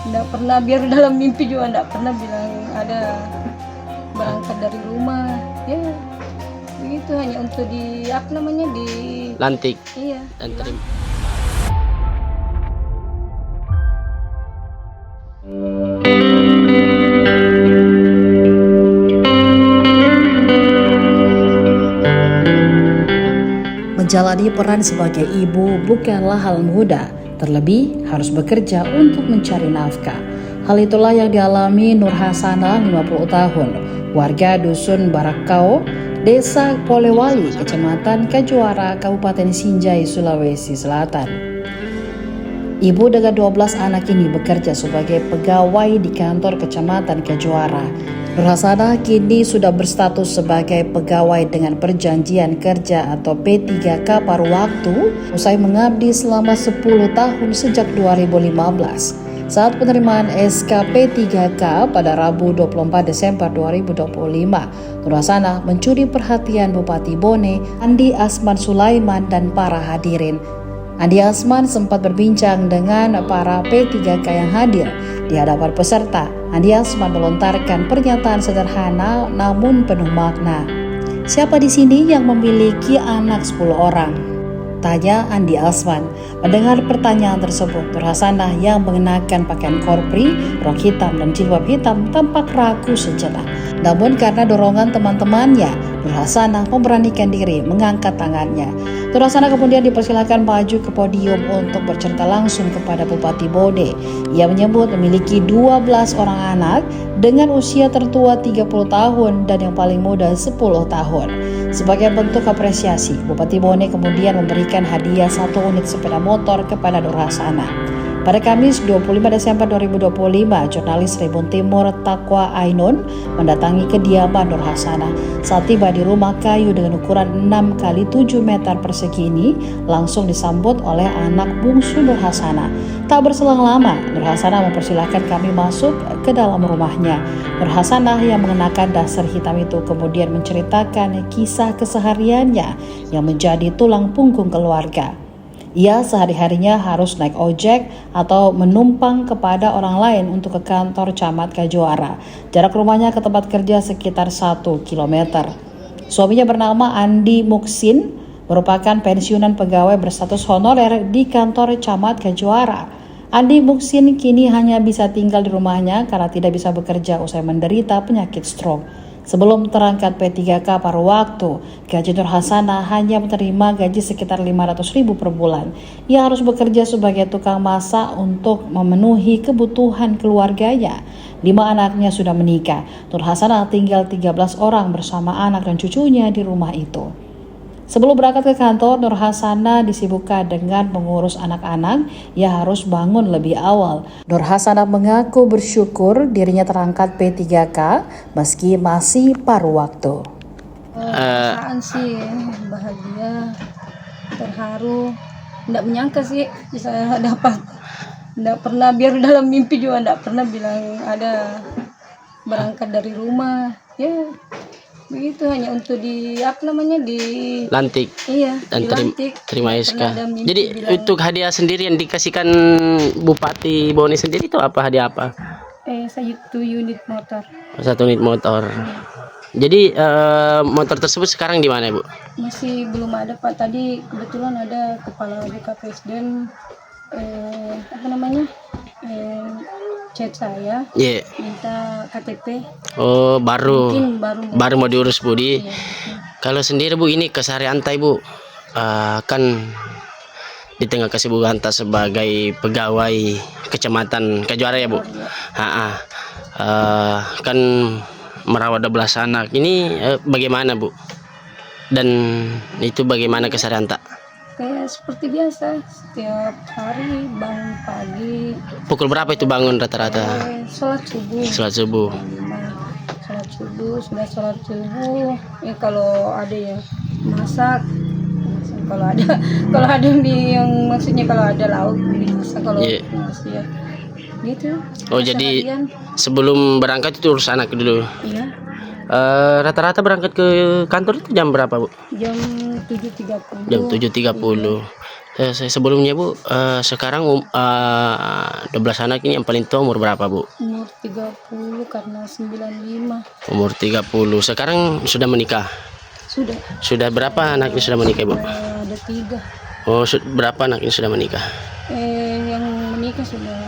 Nggak pernah, biar dalam mimpi juga nggak pernah bilang ada berangkat dari rumah. Ya begitu, hanya untuk di apa namanya, di lantik iya dan di terima. Menjalani peran sebagai ibu bukanlah hal mudah, terlebih harus bekerja untuk mencari nafkah. Hal itulah yang dialami Nur Hasanah, 50 tahun, warga Dusun Barakau, Desa Polewali, Kecamatan Kajuara, Kabupaten Sinjai, Sulawesi Selatan. Ibu dengan 12 anak ini bekerja sebagai pegawai di kantor Kecamatan Kajuara. Nur Hasanah kini sudah berstatus sebagai pegawai dengan perjanjian kerja atau P3K paruh waktu usai mengabdi selama 10 tahun sejak 2015. Saat penerimaan SK P3K pada Rabu 24 Desember 2025, Nur Hasanah mencuri perhatian Bupati Bone, Andi Asman Sulaiman dan para hadirin. Andi Asman sempat berbincang dengan para P3K yang hadir. Di hadapan peserta, Andi Asman melontarkan pernyataan sederhana namun penuh makna. Siapa di sini yang memiliki anak 10 orang? Tanya Andi Asman. Mendengar pertanyaan tersebut, Nur Hasanah yang mengenakan pakaian korpri, rok hitam dan jilbab hitam tampak ragu sejenak. Namun karena dorongan teman-temannya, Nur Hasanah memberanikan diri mengangkat tangannya. Nur Hasanah kemudian dipersilakan maju ke podium untuk bercerita langsung kepada Bupati Bone. Ia menyebut memiliki 12 orang anak dengan usia tertua 30 tahun dan yang paling muda 10 tahun. Sebagai bentuk apresiasi, Bupati Bone kemudian memberikan hadiah 1 unit sepeda motor kepada Nur Hasanah. Pada Kamis 25 Desember 2025, jurnalis Tribun Timur Takwa Ainun mendatangi kediaman Nur Hasanah. Saat tiba di rumah kayu dengan ukuran 6 x 7 meter persegi ini, langsung disambut oleh anak bungsu Nur Hasanah. Tak berselang lama, Nur Hasanah mempersilahkan kami masuk ke dalam rumahnya. Nur Hasanah yang mengenakan dasar hitam itu kemudian menceritakan kisah kesehariannya yang menjadi tulang punggung keluarga. Ia sehari-harinya harus naik ojek atau menumpang kepada orang lain untuk ke kantor Camat Kajuara. Jarak rumahnya ke tempat kerja sekitar 1 km. Suaminya bernama Andi Muksin, merupakan pensiunan pegawai berstatus honorer di kantor Camat Kajuara. Andi Muksin kini hanya bisa tinggal di rumahnya karena tidak bisa bekerja usai menderita penyakit stroke. Sebelum terangkat P3K paruh waktu, gaji Nur Hasanah hanya menerima gaji sekitar 500.000 per bulan. Ia harus bekerja sebagai tukang masak untuk memenuhi kebutuhan keluarganya. 5 anaknya sudah menikah. Nur Hasanah tinggal 13 orang bersama anak dan cucunya di rumah itu. Sebelum berangkat ke kantor, Nur Hasanah disibukkan dengan mengurus anak-anak. Ia harus bangun lebih awal. Nur Hasanah mengaku bersyukur dirinya terangkat P3K meski masih paruh waktu. Perasaan sih bahagia, terharu, nggak menyangka sih bisa dapat. Nggak pernah, biar dalam mimpi juga nggak pernah bilang ada berangkat dari rumah. Ya begitu, hanya untuk di apa namanya, di Lantik iya dan dilantik. terima Nggak SK. pernah ada mimpi Jadi bilang, untuk hadiah sendiri yang dikasihkan Bupati Bone sendiri itu apa, hadiah apa? satu unit motor. 1 unit motor. Jadi motor tersebut sekarang di mana, Bu? Masih belum ada, Pak. Tadi kebetulan ada kepala BKPSDM apa namanya, chat saya Iya. minta KTP. Oh, baru Mungkin baru mau diurus, Bu. Iya. Kalau sendiri, Bu, ini keseharian antai, Bu, kan di tengah kesibukan anta sebagai pegawai Kecamatan Kajuara ya, Bu. Kan merawat 12 anak. Ini bagaimana, Bu? Dan itu bagaimana keseharian anta? Kayak seperti biasa, setiap hari bangun pagi, Pukul berapa itu bangun rata-rata? sholat subuh. Sholat subuh. Sholat subuh, sudah sholat subuh. Kalau ada yang masak, kalau ada yang maksudnya kalau ada lauk dimasak, kalau masih ya gitu. Oh, jadi seharian. sebelum berangkat itu urus anak dulu. Iya. Rata-rata berangkat ke kantor itu jam berapa, Bu? Jam 7.30. Jam 7.30. Sebelumnya Bu, sekarang 12 anak ini yang paling tua umur berapa Bu? Umur 30 karena 95. Umur 30. Sekarang sudah menikah? Sudah. Sudah berapa anaknya sudah menikah Bu? Ada 3. Oh, berapa anaknya sudah menikah? Yang menikah sudah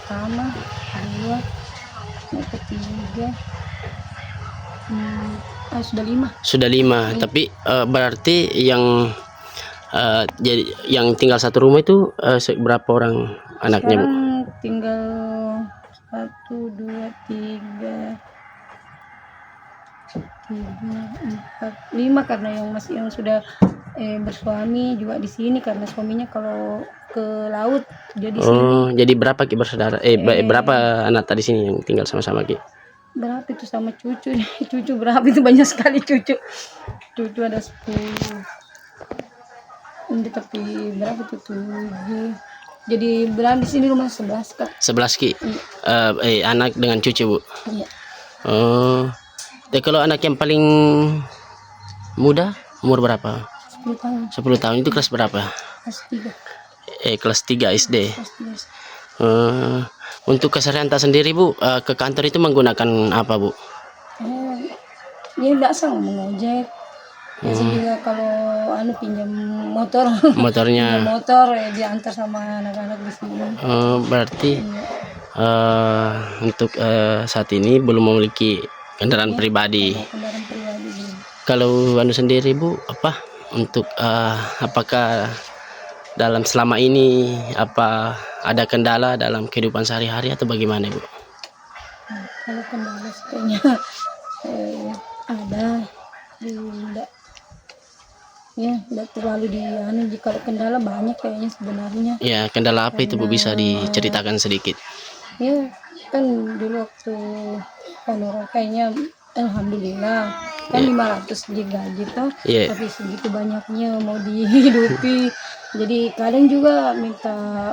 pertama, 2, yang ketiga, sudah 5. Sudah 5. Tapi berarti yang jadi yang tinggal satu rumah itu berapa orang anaknya Bu? Sekarang tinggal 1, 2, 3, 4, 5 karena yang sudah bersuami juga di sini karena suaminya kalau ke laut jadi sini. Oh, jadi berapa Ki bersaudara? Berapa anak tadi sini yang tinggal sama-sama Ki? Berapa itu sama cucu? Cucu berapa itu, banyak sekali cucu. Cucu ada 10. Ini tapi berapa tuh, 7. Jadi berapa di sini rumah 11 Kak. 11 Ki. Anak dengan cucu Bu. Iya. Oh. Kalau anak yang paling muda umur berapa? 10 tahun. 10 tahun itu kelas berapa? Kelas 3. Kelas 3 SD. Kelas 3. Untuk keseharian tak sendiri Bu, ke kantor itu menggunakan apa Bu? Ya biasa mengojek. Biasa juga kalau pinjam motor. Motornya. Pinjam motor diantar sama anak-anak di sini. Berarti untuk saat ini belum memiliki kendaraan pribadi. Kendaraan pribadi belum. Kalau sendiri Bu, apa untuk apakah dalam selama ini apa ada kendala dalam kehidupan sehari-hari atau bagaimana Bu? Kalau kendala kayaknya ada, enggak terlalu kalau kendala banyak kayaknya sebenarnya. Ya, kendala apa itu Bu, bisa diceritakan sedikit? Ya kan dulu waktu honorer kayaknya alhamdulillah kan 500 digaji toh, tapi segitu banyaknya mau dihidupi. Jadi kadang juga minta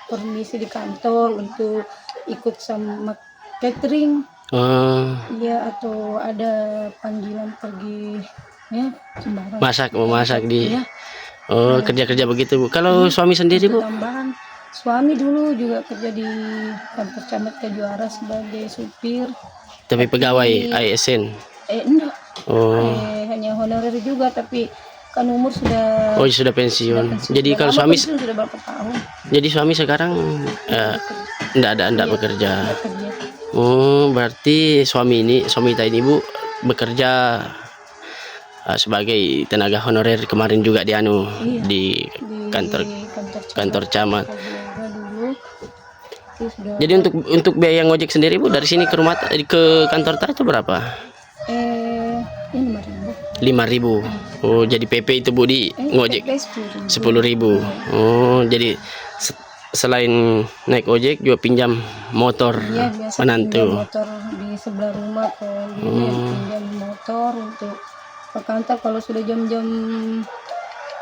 permisi di kantor untuk ikut sama catering. Ya, atau ada panggilan pergi ya sembarang. Memasak di. Ya. Kerja-kerja begitu Bu. Kalau suami sendiri Bu? Tambahan. Suami dulu juga kerja di kantor camat Kejuara sebagai supir. Tapi pegawai ASN? Enggak. Hanya honorer juga, tapi kan umur sudah. Oh, sudah pensiun. Jadi kalau suami sudah berapa tahun? Jadi suami sekarang enggak bekerja. Berarti suami kita ini Bu bekerja sebagai tenaga honorer kemarin juga di kantor camat. Jadi untuk biaya ngojek sendiri Bu dari sini ke rumah ke kantor itu berapa? 5.000. Oh, jadi PP itu Bu di ngojek 10.000. Oh, jadi selain naik ojek juga pinjam motor. Iya, biasa menantu. Pinjam motor di sebelah rumah pinjam motor untuk ke kantor kalau sudah jam-jam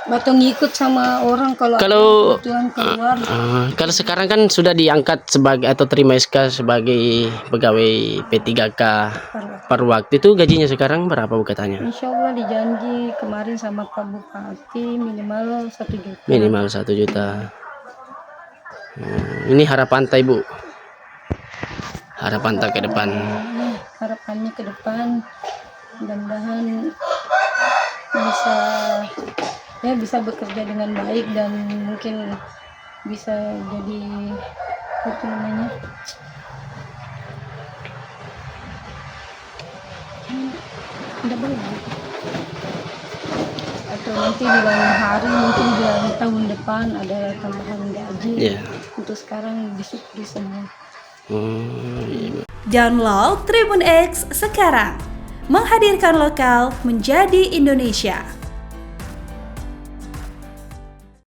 atau ngikut sama orang kalau kebetulan keluar. Kalau sekarang kan sudah diangkat sebagai atau terima SK sebagai pegawai P3K per waktu, itu gajinya sekarang berapa Bu katanya? Insya Allah dijanji kemarin sama Pak Bupati minimal 1 juta. Minimal 1 juta. Ini harapan Tai Bu. Harapan Tak ke depan. Harapannya ke depan mudah-mudahan bisa bekerja dengan baik dan mungkin bisa jadi apa namanya atau nanti di lain hari mungkin di tahun depan ada tambahan gaji. Untuk sekarang disyukuri semua. Download Tribun X sekarang, menghadirkan lokal menjadi Indonesia.